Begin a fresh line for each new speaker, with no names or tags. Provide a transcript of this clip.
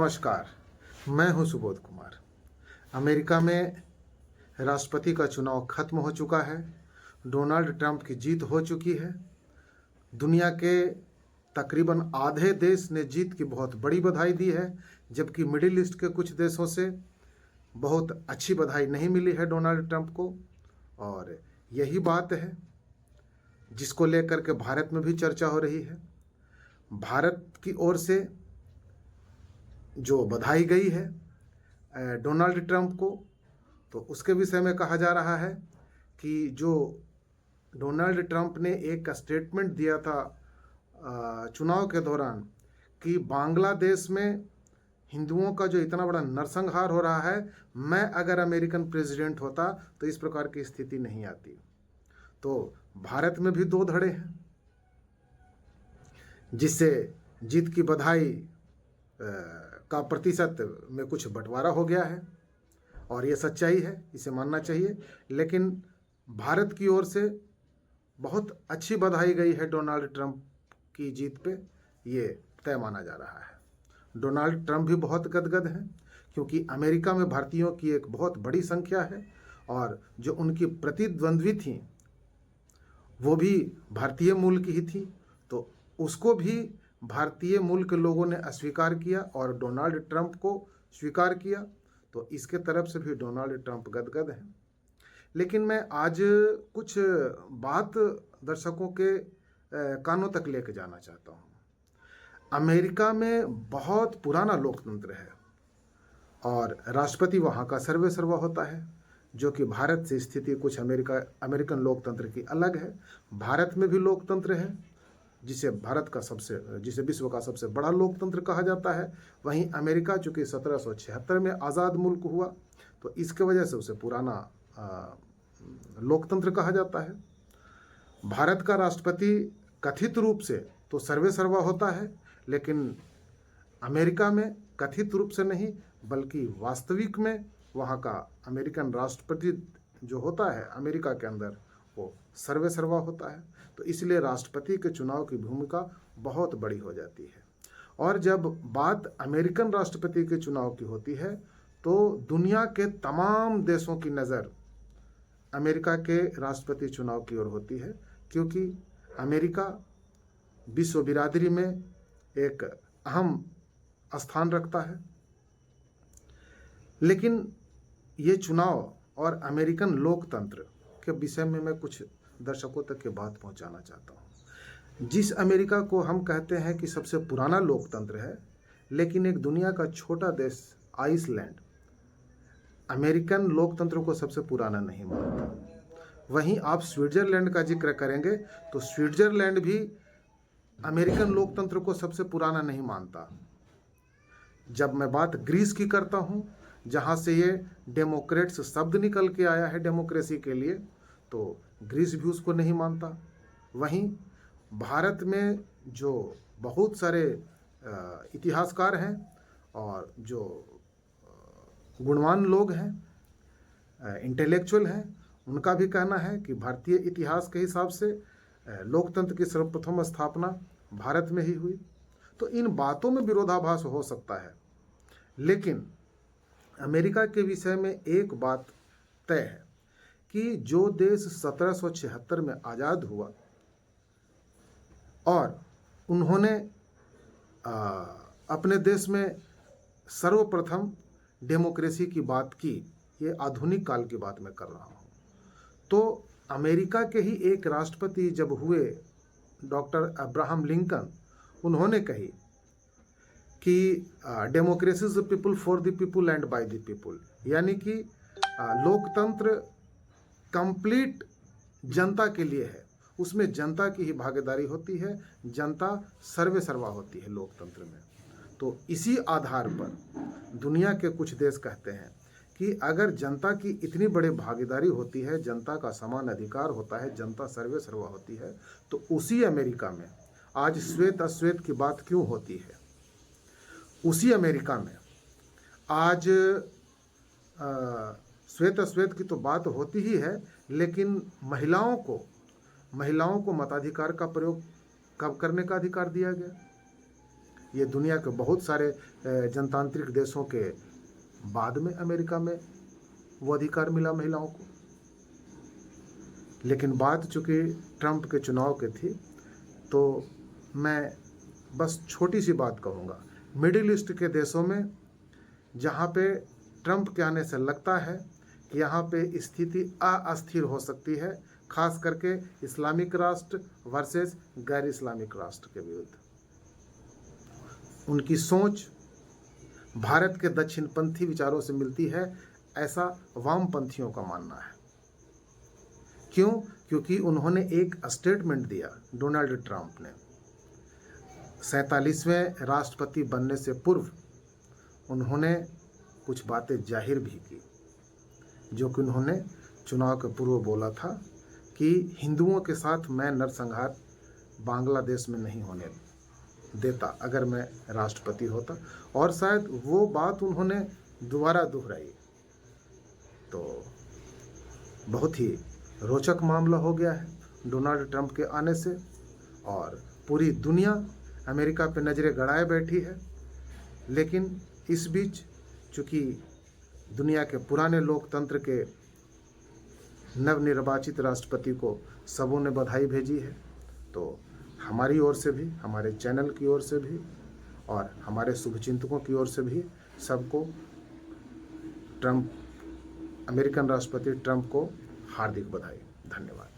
नमस्कार। मैं हूं सुबोध कुमार। अमेरिका में राष्ट्रपति का चुनाव खत्म हो चुका है। डोनाल्ड ट्रंप की जीत हो चुकी है। दुनिया के तकरीबन आधे देश ने जीत की बहुत बड़ी बधाई दी है, जबकि मिडिल ईस्ट के कुछ देशों से बहुत अच्छी बधाई नहीं मिली है डोनाल्ड ट्रंप को। और यही बात है जिसको लेकर के भारत में भी चर्चा हो रही है। भारत की ओर से जो बधाई गई है डोनाल्ड ट्रंप को, तो उसके विषय में कहा जा रहा है कि जो डोनाल्ड ट्रंप ने एक स्टेटमेंट दिया था चुनाव के दौरान कि बांग्लादेश में हिंदुओं का जो इतना बड़ा नरसंहार हो रहा है, मैं अगर अमेरिकन प्रेसिडेंट होता तो इस प्रकार की स्थिति नहीं आती। तो भारत में भी दो धड़े हैं, जिससे जीत की बधाई का प्रतिशत में कुछ बंटवारा हो गया है और ये सच्चाई है, इसे मानना चाहिए। लेकिन भारत की ओर से बहुत अच्छी बधाई गई है डोनाल्ड ट्रंप की जीत पे, ये तय माना जा रहा है। डोनाल्ड ट्रंप भी बहुत गदगद हैं, क्योंकि अमेरिका में भारतीयों की एक बहुत बड़ी संख्या है और जो उनकी प्रतिद्वंद्वी थी वो भी भारतीय मूल की ही थी, तो उसको भी भारतीय मूल के लोगों ने अस्वीकार किया और डोनाल्ड ट्रंप को स्वीकार किया। तो इसके तरफ से भी डोनाल्ड ट्रंप गदगद हैं। लेकिन मैं आज कुछ बात दर्शकों के कानों तक लेके जाना चाहता हूँ। अमेरिका में बहुत पुराना लोकतंत्र है और राष्ट्रपति वहाँ का सर्वे सर्वा होता है, जो कि भारत से स्थिति कुछ अमेरिकन लोकतंत्र की अलग है। भारत में भी लोकतंत्र है, जिसे विश्व का सबसे बड़ा लोकतंत्र कहा जाता है। वहीं अमेरिका चूँकि 1776 में आज़ाद मुल्क हुआ, तो इसके वजह से उसे पुराना लोकतंत्र कहा जाता है। भारत का राष्ट्रपति कथित रूप से तो सर्वे सर्वा होता है, लेकिन अमेरिका में कथित रूप से नहीं बल्कि वास्तविक में वहाँ का अमेरिकन राष्ट्रपति जो होता है अमेरिका के अंदर, वो सर्वे सर्वा होता है। तो इसलिए राष्ट्रपति के चुनाव की भूमिका बहुत बड़ी हो जाती है। और जब बात अमेरिकन राष्ट्रपति के चुनाव की होती है, तो दुनिया के तमाम देशों की नज़र अमेरिका के राष्ट्रपति चुनाव की ओर होती है, क्योंकि अमेरिका विश्व बिरादरी में एक अहम स्थान रखता है। लेकिन ये चुनाव और अमेरिकन लोकतंत्र के विषय में मैं कुछ दर्शकों तक ये बात पहुंचाना चाहता हूं। जिस अमेरिका को हम कहते हैं कि सबसे पुराना लोकतंत्र है, लेकिन एक दुनिया का छोटा देश आइसलैंड अमेरिकन लोकतंत्र को सबसे पुराना नहीं मानता। वहीं आप स्विट्जरलैंड का जिक्र करेंगे तो स्विट्जरलैंड भी अमेरिकन लोकतंत्र को सबसे पुराना नहीं मानता। जब मैं बात ग्रीस की करता हूं, जहां से ये डेमोक्रेट्स शब्द निकल के आया है डेमोक्रेसी के लिए, तो ग्रीस भी उसको नहीं मानता। वहीं भारत में जो बहुत सारे इतिहासकार हैं और जो गुणवान लोग हैं, इंटेलेक्चुअल हैं, उनका भी कहना है कि भारतीय इतिहास के हिसाब से लोकतंत्र की सर्वप्रथम स्थापना भारत में ही हुई। तो इन बातों में विरोधाभास हो सकता है, लेकिन अमेरिका के विषय में एक बात तय है कि जो देश 1776 में आज़ाद हुआ और उन्होंने अपने देश में सर्वप्रथम डेमोक्रेसी की बात की, ये आधुनिक काल की बात मैं कर रहा हूँ, तो अमेरिका के ही एक राष्ट्रपति जब हुए डॉक्टर अब्राहम लिंकन, उन्होंने कही कि democracy is the people for the people and by the people, यानी कि लोकतंत्र कंप्लीट जनता के लिए है, उसमें जनता की ही भागीदारी होती है, जनता सर्वे सर्वा होती है लोकतंत्र में। तो इसी आधार पर दुनिया के कुछ देश कहते हैं कि अगर जनता की इतनी बड़ी भागीदारी होती है, जनता का समान अधिकार होता है, जनता सर्वे सर्वा होती है, तो उसी अमेरिका में आज श्वेत अश्वेत की बात क्यों होती है? उसी अमेरिका में आज श्वेत अश्वेत की तो बात होती ही है, लेकिन महिलाओं को मताधिकार का प्रयोग कब करने का अधिकार दिया गया? ये दुनिया के बहुत सारे जनतांत्रिक देशों के बाद में अमेरिका में वो अधिकार मिला महिलाओं को। लेकिन बात चूँकि ट्रंप के चुनाव की थी, तो मैं बस छोटी सी बात कहूँगा। मिडिल ईस्ट के देशों में जहाँ पे ट्रंप के आने से लगता है कि यहाँ पे स्थिति अस्थिर हो सकती है, खास करके इस्लामिक राष्ट्र वर्सेस गैर इस्लामिक राष्ट्र के विरुद्ध। उनकी सोच भारत के दक्षिणपंथी विचारों से मिलती है, ऐसा वामपंथियों का मानना है। क्यों? क्योंकि उन्होंने एक स्टेटमेंट दिया, डोनाल्ड ट्रंप ने 47वें राष्ट्रपति बनने से पूर्व उन्होंने कुछ बातें जाहिर भी की, जो कि उन्होंने चुनाव के पूर्व बोला था कि हिंदुओं के साथ मैं नरसंहार बांग्लादेश में नहीं होने देता अगर मैं राष्ट्रपति होता, और शायद वो बात उन्होंने दोबारा दोहराई। तो बहुत ही रोचक मामला हो गया है डोनाल्ड ट्रंप के आने से, और पूरी दुनिया अमेरिका पे नज़रें गड़ाए बैठी है। लेकिन इस बीच चूँकि दुनिया के पुराने लोकतंत्र के नवनिर्वाचित राष्ट्रपति को सबों ने बधाई भेजी है, तो हमारी ओर से भी, हमारे चैनल की ओर से भी और हमारे शुभचिंतकों की ओर से भी सबको अमेरिकन राष्ट्रपति ट्रंप को हार्दिक बधाई। धन्यवाद।